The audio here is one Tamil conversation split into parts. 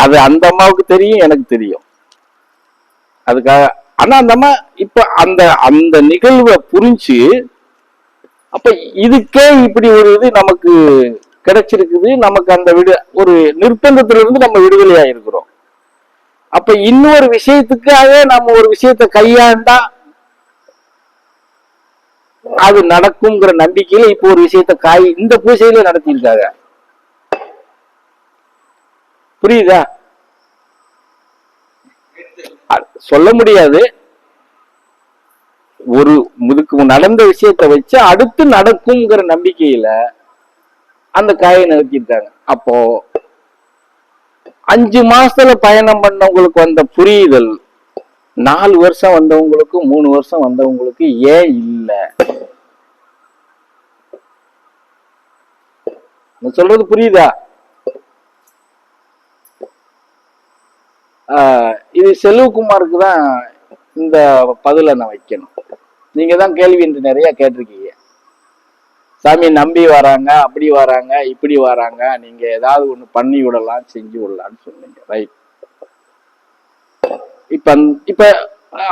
அது அந்த அம்மாவுக்கு தெரியும், எனக்கு தெரியும். அதுக்காக ஆனா அந்த அம்மா இப்ப அந்த அந்த நிகழ்வை புரிஞ்சு, அப்ப இதுக்கே இப்படி ஒரு இது நமக்கு கிடைச்சிருக்குது. நமக்கு அந்த ஒரு நிர்பந்தத்திலிருந்து நம்ம விடுதலையா இருக்கிறோம். அப்ப இன்னொரு விஷயத்துக்காக நம்ம ஒரு விஷயத்தை கையாண்டா அது நடக்குங்கிற நம்பிக்கையில இப்ப ஒரு விஷயத்த இந்த பூஜையில நடத்தியிருக்காங்க. புரியுதா? சொல்ல முடியாது. ஒரு முதுக்கு நடந்த விஷயத்த வச்சு அடுத்து நடக்குங்கிற நம்பிக்கையில அந்த காயை நிறுத்திருக்காங்க. அப்போ 5 மாசத்துல பயணம் பண்ணவங்களுக்கு வந்த புரியுதல் 4 வருஷம் வந்தவங்களுக்கு 3 வருஷம் வந்தவங்களுக்கு ஏன் இல்ல? சொல்றது புரியுதா? இது செல்வகுமாருக்கு தான் இந்த பதில நான் வைக்கணும். நீங்க தான் கேள்வி என்று நிறைய கேட்டிருக்கீங்க. சாமி நம்பி வராங்க, அப்படி வராங்க, இப்படி வராங்க, நீங்க ஏதாவது ஒண்ணு பண்ணி விடலாம், செஞ்சு விடலாம்னு சொன்னீங்க. ரைட். இப்ப இப்ப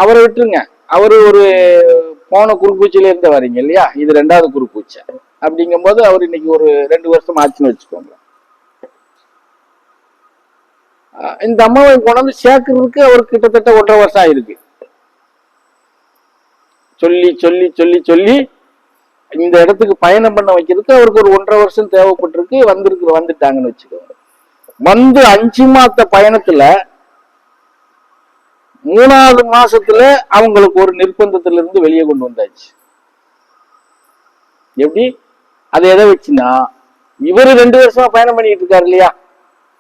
அவரை விட்டுருங்க. அவரு ஒரு போன குறுப்பூச்சில இருந்து வரீங்க இல்லையா? இது 2வது குறுப்பூச்சை. அப்படிங்கும் போது அவர் இன்னைக்கு ஒரு 2 வருஷம் ஆச்சுன்னு வச்சுக்கோங்க. இந்த அம்மாவை கொண்டாந்து சேர்க்கறதுக்கு அவருக்கு கிட்டத்தட்ட 1.5 வருஷம் ஆயிருக்கு. சொல்லி சொல்லி சொல்லி சொல்லி இந்த இடத்துக்கு பயணம் பண்ண வைக்கிறதுக்கு அவருக்கு ஒரு 1.5 வருஷம் தேவைப்பட்டிருக்கு. வந்துட்டாங்கன்னு வச்சுக்கோங்க. வந்து 5 மாத பயணத்துல 3வது மாசத்துல அவங்களுக்கு ஒரு நிர்பந்தத்துல இருந்து வெளியே கொண்டு வந்தாச்சு. எப்படி? அது எதை வச்சுன்னா, இவரு 2 வருஷமா பயணம் பண்ணிட்டு இருக்காரு இல்லையா?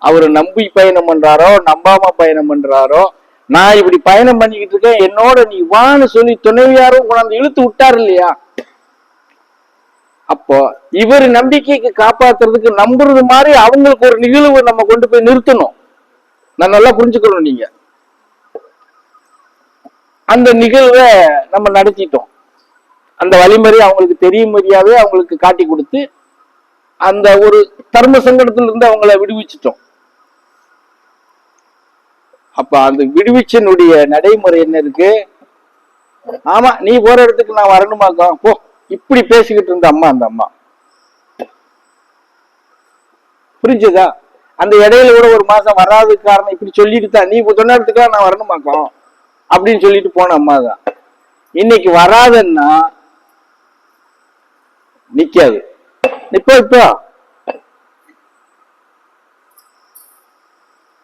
அவரு நம்பி பயணம் பண்றாரோ, நம்பாம பயணம் பண்றாரோ, நான் இப்படி பயணம் பண்ணிக்கிட்டு இருக்கேன், என்னோட நீ வான்னு சொல்லி துணைவியாரும் கொண்டாந்து இழுத்து விட்டாரு இல்லையா? அப்போ இவர் நம்பிக்கைக்கு காப்பாத்துறதுக்கு நம்புறது மாதிரி அவங்களுக்கு ஒரு நிகழ்வு நம்ம கொண்டு போய் நிறுத்தணும். நான் நல்லா புரிஞ்சுக்கணும். நீங்க அந்த நிகழ்வை நம்ம நடத்திட்டோம். அந்த வழிமுறை அவங்களுக்கு தெரியும் மாதிரியாவே அவங்களுக்கு காட்டி கொடுத்து அந்த ஒரு தர்ம சங்கடத்துல இருந்து அவங்கள விடுவிச்சிட்டோம். அப்ப அந்த விடுவிச்சனுடைய நடைமுறை என்ன இருக்கு? ஆமா, நீ போற இடத்துக்கு நான் வரணுமாக்கும் போ. இப்படி பேசிக்கிட்டு இருந்த அம்மா, அந்த அம்மா புரிஞ்சதா? அந்த இடையில கூட ஒரு மாசம் வராதுக்கு காரணம் இப்படி சொல்லிட்டு தான், நீ சொன்ன இடத்துக்கு நான் வரணுமாக்கும் அப்படின்னு சொல்லிட்டு போன அம்மா தான். இன்னைக்கு வராதுன்னா நிக்காது. இப்போ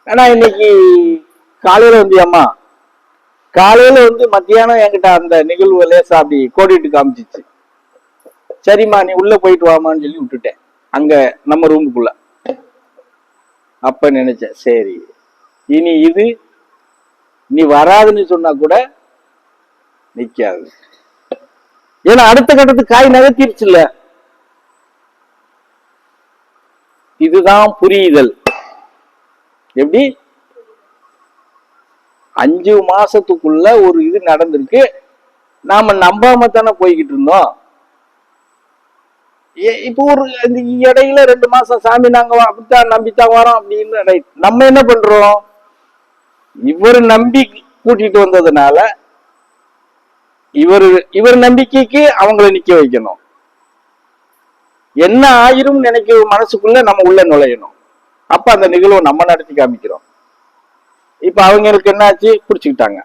ஆனா இன்னைக்கு காலையில வந்து அம்மா காலையில வந்து மத்தியானம் என்கிட்ட அந்த நிகழ்வு லேசா அப்படி கோடிட்டு காமிச்சிச்சு. சரிம்மா நீ உள்ள போயிட்டு வாமான்னு சொல்லி விட்டுட்டேன் அங்க நம்ம ரூமுக்குள்ள. அப்ப நினைச்சேன், சரி இனி இது நீ வராதுன்னு சொன்னா கூட நிக்காது. ஏன்னா அடுத்த கட்டத்துக்கு காய் நகர்த்திருச்சு இல்ல. இதுதான் புரியுதல். எப்படி? 5 மாசத்துக்குள்ள ஒரு இது நடந்திருக்கு. நாம நம்பாம தானே போய்கிட்டு இருந்தோம். இப்போ ஒரு இடையில 2 மாசம் சாமி நாங்க அப்படித்தான் நம்பித்தான் வரோம் அப்படின்னு நம்ம என்ன பண்றோம்? இவர் நம்பி கூட்டிட்டு வந்ததுனால இவர் நம்பிக்கைக்கு அவங்கள நிக்க வைக்கணும். என்ன ஆயிரும் நினைக்க மனசுக்குள்ள நம்ம உள்ள நுழையணும். அப்ப அந்த நிகழ்வை நம்ம நடத்தி காமிக்கிறோம். இப்ப அவங்களுக்கு என்னாச்சு? புடிச்சுக்கிட்டாங்க.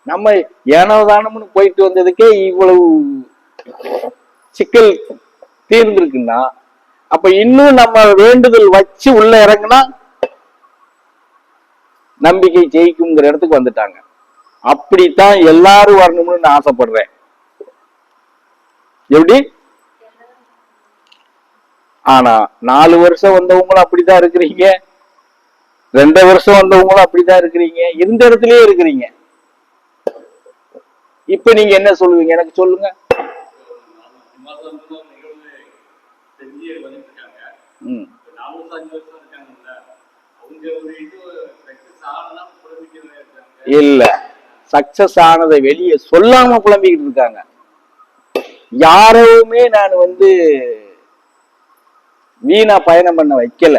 நம்ம ஏனோதானம்னு போயிட்டு வந்ததுக்கே இவ்வளவு சிக்கல் தீர்ந்திருக்குன்னா, அப்ப இன்னும் நம்ம வேண்டுதல் வச்சு உள்ள இறங்குனா நம்பிக்கை ஜெயிக்குங்கிற இடத்துக்கு வந்துட்டாங்க. அப்படித்தான் எல்லாரும் வரணும்னு நான் ஆசைப்படுறேன். எப்படி? ஆனா 4 வருஷம் வந்தவங்களும் அப்படித்தான் இருக்கிறீங்க, 2 வருஷம் வந்தவங்களும் அப்படித்தான் இருக்கிறீங்க, இருந்த இடத்துலயே இருக்கிறீங்க. இப்ப நீங்க என்ன சொல்லுவீங்க? எனக்கு சொல்லுங்க. இல்ல, சக்சஸ் ஆனதை வெளியே சொல்லாம புலம்பிக்கிட்டு இருக்காங்க. யாரையுமே நான் வீணா பயணம் பண்ண வைக்கல.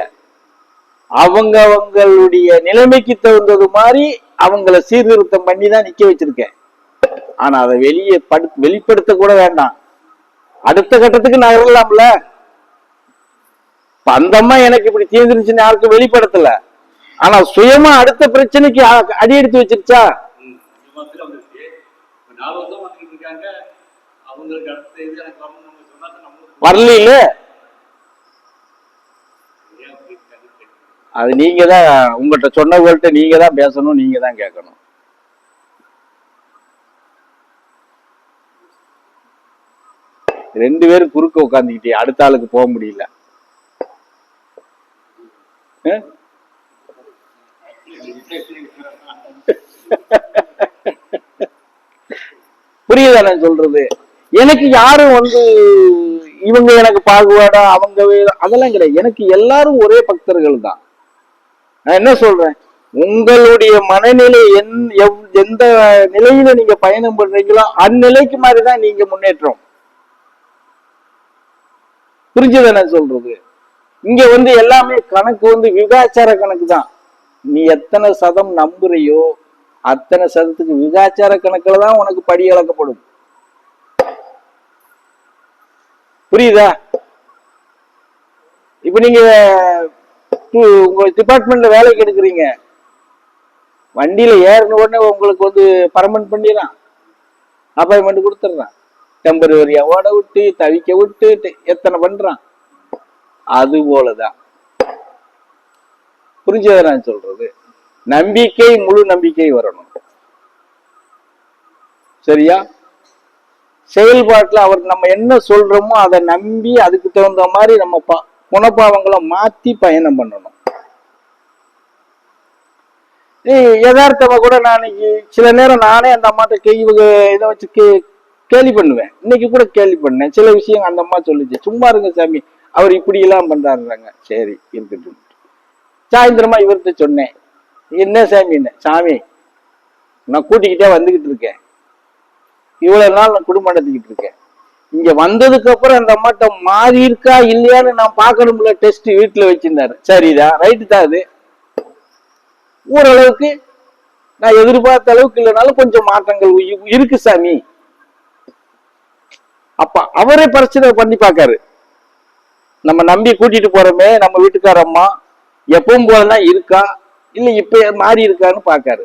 அவங்களுடைய நிலைமைக்கு தகுந்தது மாதிரி அவங்கள சீர்திருத்தம் பண்ணி தான் நிக்க வச்சிருக்கேன். ஆனா அதை வெளிப்படுத்த கூட வேண்டாம், அடுத்த கட்டத்துக்கு நகரலாம்ல. அந்த அம்மா எனக்கு இப்படி தீர்ந்துருச்சுன்னு யாருக்கும் வெளிப்படுத்தல, ஆனா சுயமா அடுத்த பிரச்சனைக்கு அடி எடுத்து வச்சிருச்சா. வரல, அது நீங்க தான் உங்கள்கிட்ட சொன்னவங்கள்ட்ட நீங்க தான் பேசணும், நீங்க தான் கேட்கணும். ரெண்டு பேரும் குறுக்க உட்காந்துக்கிட்டே அடுத்த ஆளுக்கு போக முடியல. புரியுதா நான் சொல்றது? எனக்கு யாரும் இவங்க எனக்கு பாகுபாடா அவங்க அதெல்லாம் கிடையாது. எனக்கு எல்லாரும் ஒரே பக்தர்கள் தான். நான் என்ன சொல்றேன், உங்களுடைய மனநிலை எந்த நிலையில நீங்க பயணம் பண்றீங்களோ அந்நிலைக்கு மாதிரிதான் நீங்க முன்னேற்றம். புரிஞ்சுத நான் சொல்றது? இங்க எல்லாமே கணக்கு விகாச்சார கணக்கு தான். நீ எத்தனை சதம் நம்புறியோ அத்தனை சதத்துக்கு விகாச்சார கணக்குல தான் உனக்கு படி இழக்கப்படும். புரியுதா? இப்ப நீங்க உங்க டிபார்ட்மெண்ட்ல வேலைக்கு எடுக்கிறீங்க, வண்டியில ஏறின உடனே உங்களுக்கு பர்மனன்ட் பண்ணிடலாம், அப்பாயின்மெண்ட் கொடுத்துட்றான், டெம்பரவரியா ஓட விட்டு தவிக்க விட்டு எத்தனை பண்றான். அது போலதான். புரிஞ்சதை நான் சொல்றது? நம்பிக்கை, முழு நம்பிக்கை வரணும். சரியா? செயல்பாட்டுல அவர் நம்ம என்ன சொல்றோமோ அதை நம்பி அதுக்கு தகுந்த மாதிரி நம்ம குணப்பாவங்களை மாத்தி பயணம் பண்ணணும். யதார்த்தமா கூட நான் சில நேரம் நானே அந்த அம்மாட்ட இதை வச்சு கேள்வி பண்ணுவேன். இன்னைக்கு கூட கேள்வி பண்ணேன். சில விஷயம் அந்த அம்மா சொல்லிச்சு, சும்மா இருங்க சாமி அவர் இப்படி எல்லாம் பண்றாருங்க. சரி இருக்கட்டும். சாயந்தரமா இவர்கிட்ட சொன்னேன், என்ன சாமின்னு. சாமி நான் கூட்டிக்கிட்டே வந்துகிட்டு இருக்கேன், இவ்வளவு நாள் நான் குடும்பம் நடத்திக்கிட்டு இருக்கேன், இங்க வந்ததுக்கு அப்புறம் அந்த அம்மாட்ட மாறி இருக்கா இல்லையான்னு நான் பாக்கணும்ல, டெஸ்ட் வீட்டுல வச்சிருந்தாரு. சரிதான், ரைட்டு தான். அது ஓரளவுக்கு நான் எதிர்பார்த்த அளவுக்கு இல்லைனாலும் கொஞ்சம் மாற்றங்கள் இருக்கு சாமி. அப்ப அவரே பரிசீலனை பண்ணி பாக்காரு. நம்ம நம்பி கூட்டிட்டு போறோமே நம்ம வீட்டுக்கார அம்மா எப்பவும் போலதான் இருக்கா இல்ல இப்ப மாறி இருக்கான்னு பாக்காரு.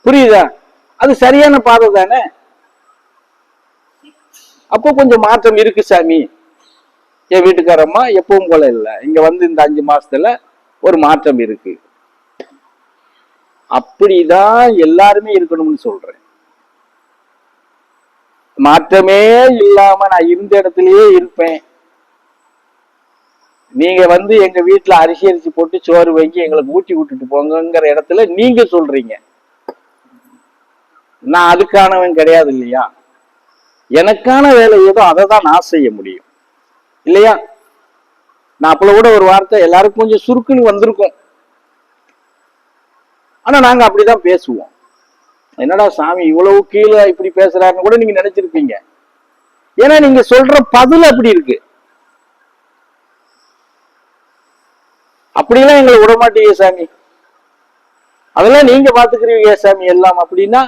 புரியுதா? அது சரியான பாதை தானே. அப்போ கொஞ்சம் மாற்றம் இருக்கு சாமி, என் வீட்டுக்காரம்மா எப்பவும் போல இல்லை, இங்க இந்த 5 மாசத்துல ஒரு மாற்றம் இருக்கு. அப்படிதான் எல்லாருமே இருக்கணும்னு சொல்றேன். மாற்றமே இல்லாம நான் இருந்த இடத்துலயே இருப்பேன், நீங்க எங்க வீட்டுல அரிசி போட்டு சோறு வாங்கி எங்களுக்கு ஊட்டி விட்டுட்டு போங்கிற இடத்துல நீங்க சொல்றீங்க. நான் அதுக்கானவன் கிடையாது இல்லையா? எனக்கான வேலை ஏதோ அதை தான் நான் செய்ய முடியும் இல்லையா? நான் அப்பல கூட ஒரு வார்த்தை எல்லாருக்கும் கொஞ்சம் சுருக்குன்னு வந்திருக்கும், ஆனா நாங்க அப்படிதான் பேசுவோம். என்னடா சாமி இவ்வளவு கீழே இப்படி பேசுறாருன்னு கூட நீங்க நினைச்சிருப்பீங்க. ஏன்னா நீங்க சொல்ற பதில் அப்படி இருக்கு. அப்படிலாம் எங்களை விடமாட்டீங்க சாமி, அதெல்லாம் நீங்க பாத்துக்கிறீங்க சாமி எல்லாம் அப்படின்னா